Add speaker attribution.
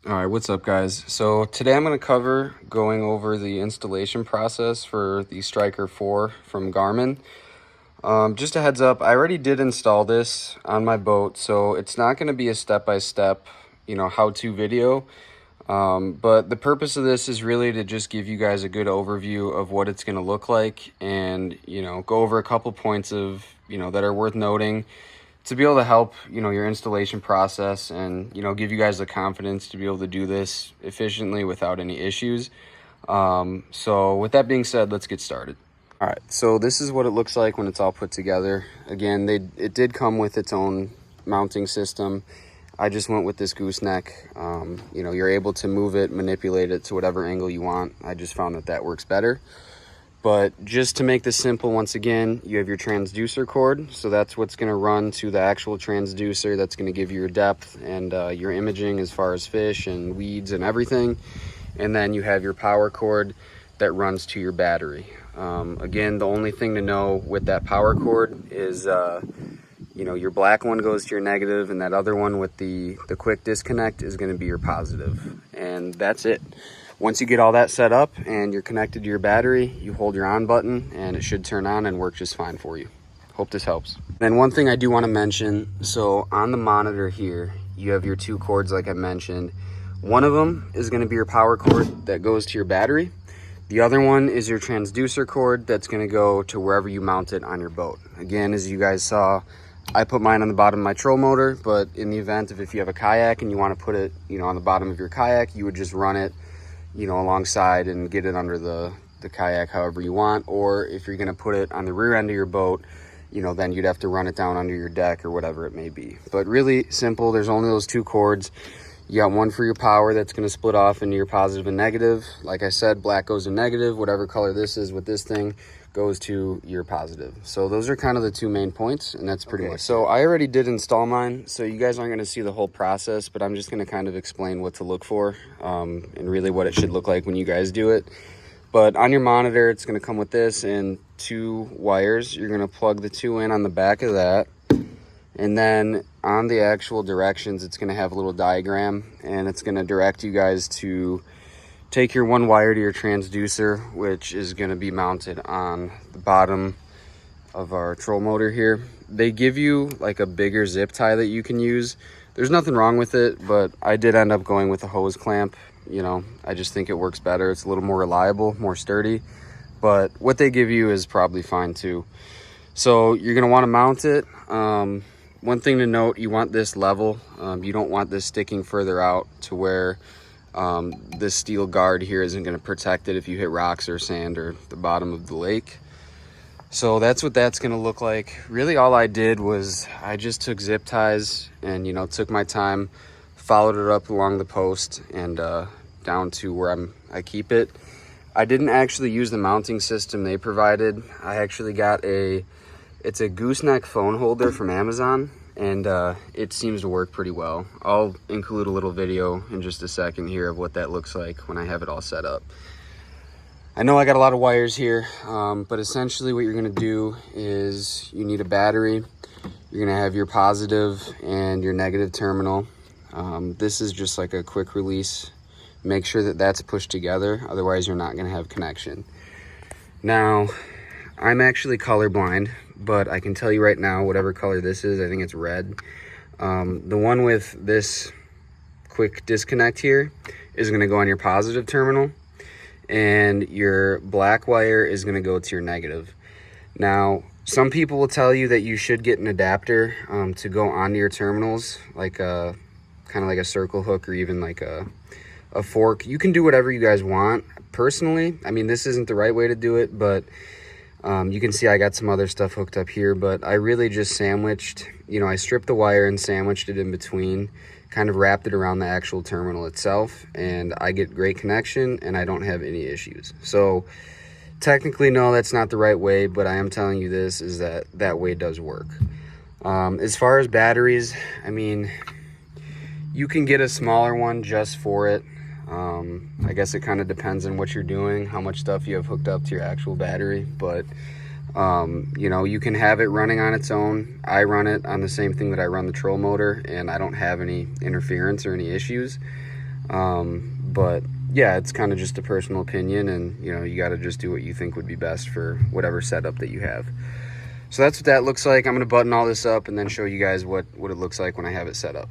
Speaker 1: All right, what's up guys? So today I'm going to cover going over the installation process for the Striker 4 from Garmin. Just a heads up, I already did install this on my boat, so it's not going to be a step-by-step, how-to video. But the purpose of this is really to just give you guys a good overview of what it's going to look like and, go over a couple points of, that are worth noting, to be able to help, your installation process and, give you guys the confidence to be able to do this efficiently without any issues. So with that being said, let's get started. All right, so this is what it looks like when it's all put together. Again, it did come with its own mounting system. I just went with this gooseneck. You're able to move it, manipulate it to whatever angle you want. I just found that works better. But just to make this simple, once again, you have your transducer cord. So that's what's going to run to the actual transducer. That's going to give you your depth and your imaging as far as fish and weeds and everything. And then you have your power cord that runs to your battery. Again, the only thing to know with that power cord is, your black one goes to your negative, and that other one with the quick disconnect is going to be your positive. And that's it. Once you get all that set up and you're connected to your battery, you hold your on button and it should turn on and work just fine for you. Hope this helps. Then one thing I do want to mention, so on the monitor here, you have your two cords like I mentioned. One of them is going to be your power cord that goes to your battery. The other one is your transducer cord that's going to go to wherever you mount it on your boat. Again, as you guys saw, I put mine on the bottom of my troll motor, but in the event if you have a kayak and you want to put it, on the bottom of your kayak, you would just run it alongside and get it under the kayak however you want. Or if you're going to put it on the rear end of your boat, then you'd have to run it down under your deck or whatever it may be. But really simple. There's only those two cords. You got one for your power that's going to split off into your positive and negative. Like I said, black goes to negative. Whatever color this is with this thing goes to your positive. So those are kind of the two main points, and that's pretty much. So I already did install mine, so you guys aren't going to see the whole process, but I'm just going to kind of explain what to look for and really what it should look like when you guys do it. But on your monitor, it's going to come with this and two wires. You're going to plug the two in on the back of that. And then on the actual directions, it's going to have a little diagram, and it's going to direct you guys to take your one wire to your transducer, which is going to be mounted on the bottom of our troll motor here. They give you like a bigger zip tie that you can use. There's nothing wrong with it, but I did end up going with a hose clamp. I just think it works better. It's a little more reliable, more sturdy, but what they give you is probably fine too. So you're going to want to mount it. One thing to note, you want this level. You don't want this sticking further out to where this steel guard here isn't going to protect it if you hit rocks or sand or the bottom of the lake. So that's what that's going to look like. Really all I did was I just took zip ties and took my time, followed it up along the post and down to where I keep it. I didn't actually use the mounting system they provided. I actually got it's a gooseneck phone holder from Amazon, and it seems to work pretty well. I'll include a little video in just a second here of what that looks like when I have it all set up. I know I got a lot of wires here, but essentially what you're going to do is you need a battery. You're going to have your positive and your negative terminal. This is just like a quick release. Make sure that that's pushed together, otherwise you're not going to have connection. Now, I'm actually colorblind, but I can tell you right now, whatever color this is, I think it's red. The one with this quick disconnect here is going to go on your positive terminal, and your black wire is going to go to your negative. Now, some people will tell you that you should get an adapter to go onto your terminals, like kind of like a circle hook or even like a fork. You can do whatever you guys want. Personally, I mean, this isn't the right way to do it, but you can see I got some other stuff hooked up here, but I really just sandwiched, I stripped the wire and sandwiched it in between, kind of wrapped it around the actual terminal itself, and I get great connection and I don't have any issues. So technically, no, that's not the right way, but I am telling you this is that way does work. As far as batteries, I mean, you can get a smaller one just for it. I guess it kind of depends on what you're doing, how much stuff you have hooked up to your actual battery, but you can have it running on its own. I run it on the same thing that I run the troll motor, and I don't have any interference or any issues. But yeah, it's kind of just a personal opinion, and you know, you got to just do what you think would be best for whatever setup that you have. So that's what that looks like. I'm going to button all this up and then show you guys what it looks like when I have it set up.